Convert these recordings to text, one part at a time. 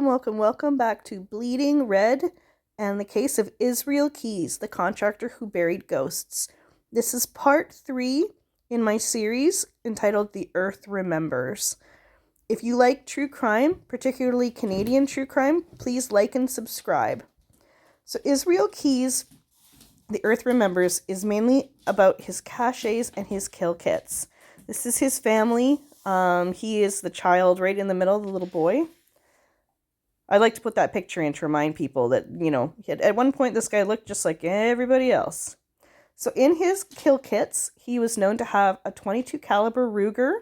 welcome back to Bleeding Red and the case of Israel Keyes, the contractor who buried ghosts. This is part 3 in my series entitled The Earth Remembers. If you like true crime, particularly Canadian true crime, please like and subscribe. So Israel Keyes, The Earth Remembers, is mainly about his caches and his kill kits. This is his family. He is the child right in the middle, the little boy. I like to put that picture in to remind people that, at one point this guy looked just like everybody else. So in his kill kits, he was known to have a .22 caliber Ruger,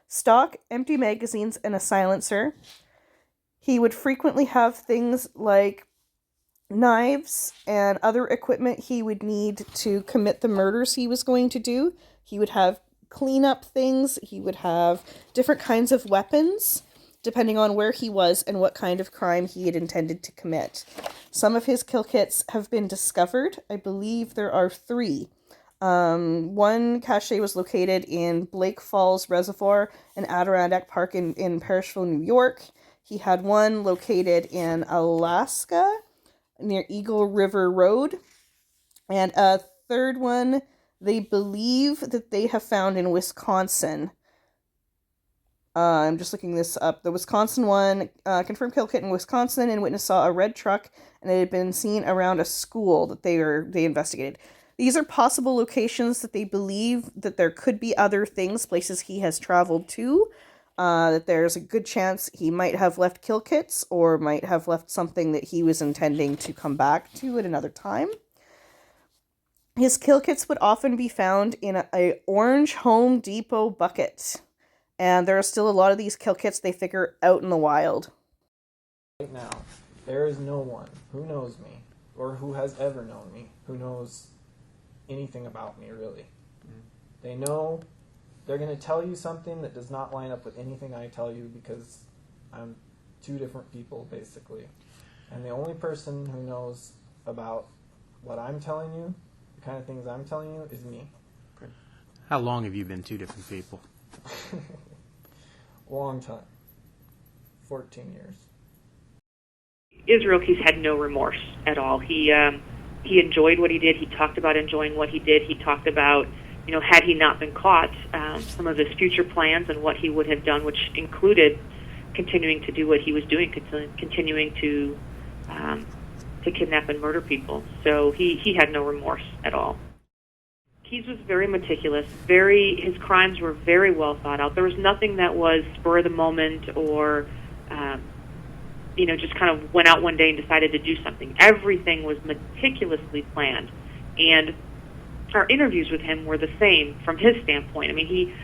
stock, empty magazines, and a silencer. He would frequently have things like knives and other equipment he would need to commit the murders he was going to do. He would have cleanup things. He would have different kinds of weapons, depending on where he was and what kind of crime he had intended to commit. Some of his kill kits have been discovered. I believe there are 3. One cache was located in Blake Falls Reservoir and Adirondack Park in Parrishville, New York. He had one located in Alaska near Eagle River Road. And a third one they believe that they have found in Wisconsin. I'm just looking this up. The Wisconsin one, confirmed kill kit in Wisconsin, and witness saw a red truck, and it had been seen around a school that they investigated. These are possible locations that they believe that there could be other things, places he has traveled to, that there's a good chance he might have left kill kits, or might have left something that he was intending to come back to at another time. His kill kits would often be found in a orange Home Depot bucket. And there are still a lot of these kill kits they figure out in the wild. Right now, there is no one who knows me, or who has ever known me, who knows anything about me, really. They know they're going to tell you something that does not line up with anything I tell you, because I'm 2 different people, basically. And the only person who knows about what I'm telling you, the kind of things I'm telling you, is me. How long have you been 2 different people? Long time. 14 years. Israel Keyes had no remorse at all. He enjoyed what he did. He talked about enjoying what he did. He talked about, had he not been caught, some of his future plans and what he would have done, which included continuing to do what he was doing, continuing to kidnap and murder people. So he had no remorse at all. Keyes was very meticulous. His crimes were very well thought out. There was nothing that was spur of the moment or, just kind of went out one day and decided to do something. Everything was meticulously planned, and our interviews with him were the same from his standpoint. I mean,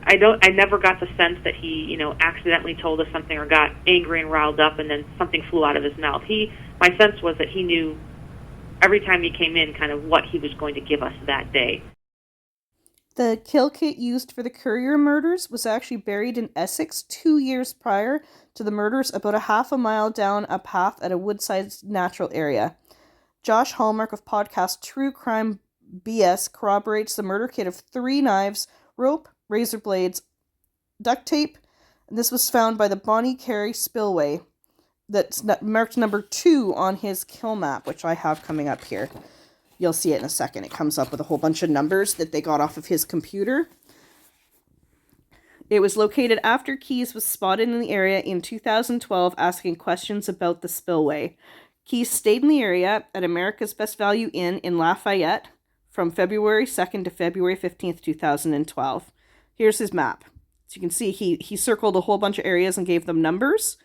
I never got the sense that he, accidentally told us something or got angry and riled up, and then something flew out of his mouth. My sense was that he knew every time he came in kind of what he was going to give us that day. The kill kit used for the Currier murders was actually buried in Essex 2 years prior to the murders, about a half a mile down a path at a Woodside natural area. Josh Hallmark of podcast True Crime BS corroborates the murder kit of 3 knives, rope, razor blades, duct tape, and this was found by the Bonnie Carey spillway. That's marked number 2 on his kill map, which I have coming up here. You'll see it in a second. It comes up with a whole bunch of numbers that they got off of his computer. It was located after Keyes was spotted in the area in 2012 asking questions about the spillway. Keyes stayed in the area at America's Best Value Inn in Lafayette from February 2nd to February 15th, 2012. Here's his map. So you can see he circled a whole bunch of areas and gave them numbers.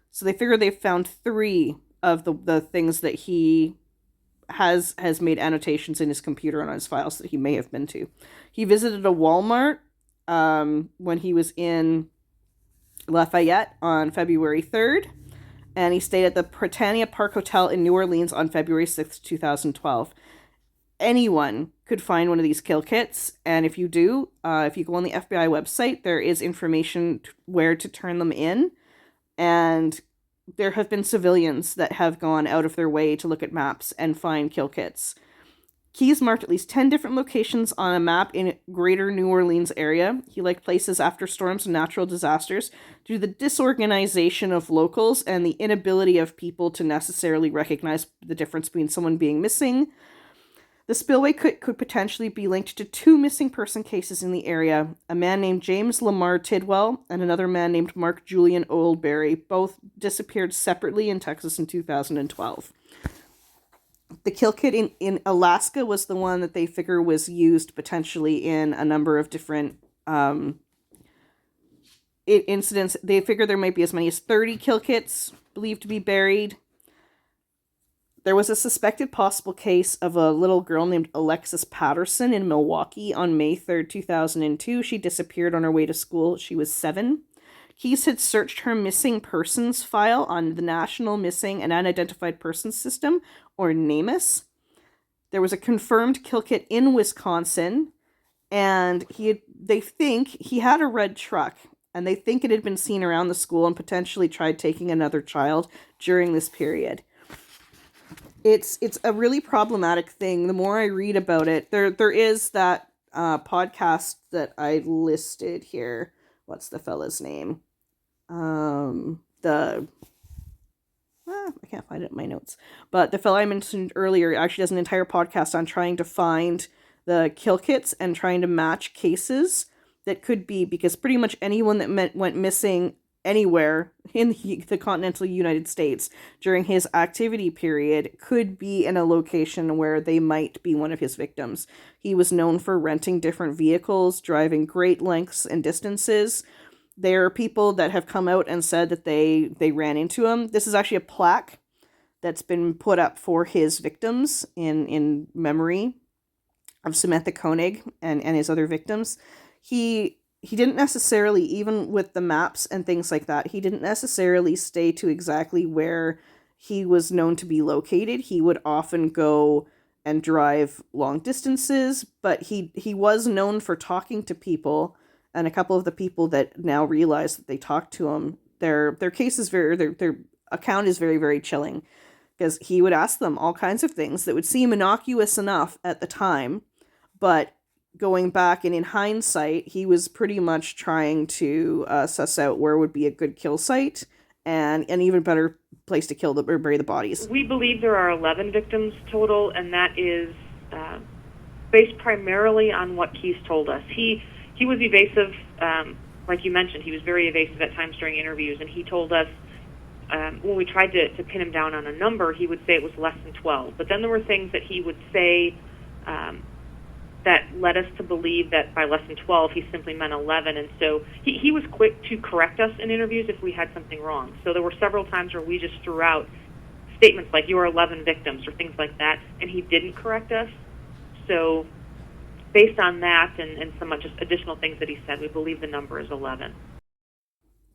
So they figure they've found 3 of the things that he has made annotations in his computer and on his files that he may have been to. He visited a Walmart when he was in Lafayette on February 3rd, and he stayed at the Britannia Park Hotel in New Orleans on February 6th, 2012. Anyone could find one of these kill kits, and if you do, if you go on the FBI website, there is information where to turn them in. And there have been civilians that have gone out of their way to look at maps and find kill kits. Keyes marked at least 10 different locations on a map in greater New Orleans area. He liked places after storms and natural disasters due to the disorganization of locals and the inability of people to necessarily recognize the difference between someone being missing. The spillway could potentially be linked to 2 missing person cases in the area, a man named James Lamar Tidwell and another man named Mark Julian Oldbury. Both disappeared separately in Texas in 2012. The kill kit in Alaska was the one that they figure was used potentially in a number of different incidents. They figure there might be as many as 30 kill kits believed to be buried. There was a suspected possible case of a little girl named Alexis Patterson in Milwaukee on May 3rd, 2002. She disappeared on her way to school. She was 7. Keyes had searched her missing persons file on the National Missing and Unidentified Persons System, or NamUs. There was a confirmed kill kit in Wisconsin, and they think he had a red truck, and they think it had been seen around the school and potentially tried taking another child during this period. It's a really problematic thing. The more I read about it, there is that podcast that I listed here. What's the fella's name? I can't find it in my notes. But the fella I mentioned earlier actually does an entire podcast on trying to find the kill kits and trying to match cases that could be, because pretty much anyone that went missing anywhere in the continental United States during his activity period could be in a location where they might be one of his victims. He was known for renting different vehicles, driving great lengths and distances. There are people that have come out and said that they ran into him. This is actually a plaque that's been put up for his victims in memory of Samantha Koenig and his other victims. He didn't necessarily, even with the maps and things like that, he didn't necessarily stay to exactly where he was known to be located. He would often go and drive long distances, but he was known for talking to people, and a couple of the people that now realize that they talked to him, their case is their account is very, very chilling, because he would ask them all kinds of things that would seem innocuous enough at the time, but going back and in hindsight, he was pretty much trying to suss out where would be a good kill site and an even better place to kill or bury the bodies. We believe there are 11 victims total, and that is based primarily on what Keyes told us. He was evasive, like you mentioned. He was very evasive at times during interviews, and he told us when we tried to pin him down on a number, he would say it was less than 12. But then there were things that he would say that led us to believe that by less than 12, he simply meant 11. And so he was quick to correct us in interviews if we had something wrong. So there were several times where we just threw out statements like, you are 11 victims, or things like that, and he didn't correct us. So based on that and some just additional things that he said, we believe the number is 11.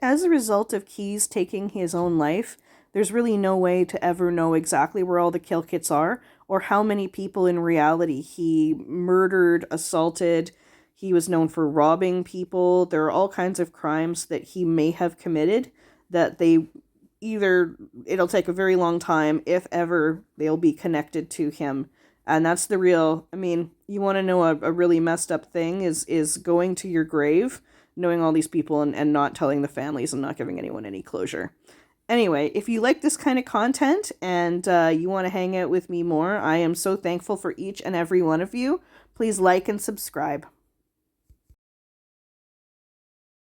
As a result of Keyes taking his own life, there's really no way to ever know exactly where all the kill kits are, or how many people in reality he murdered, assaulted. He was known for robbing people. There are all kinds of crimes that he may have committed that it'll take a very long time, if ever, they'll be connected to him. And that's the real, you want to know a really messed up thing is going to your grave, knowing all these people and not telling the families and not giving anyone any closure. Anyway, if you like this kind of content and you want to hang out with me more, I am so thankful for each and every one of you. Please like and subscribe.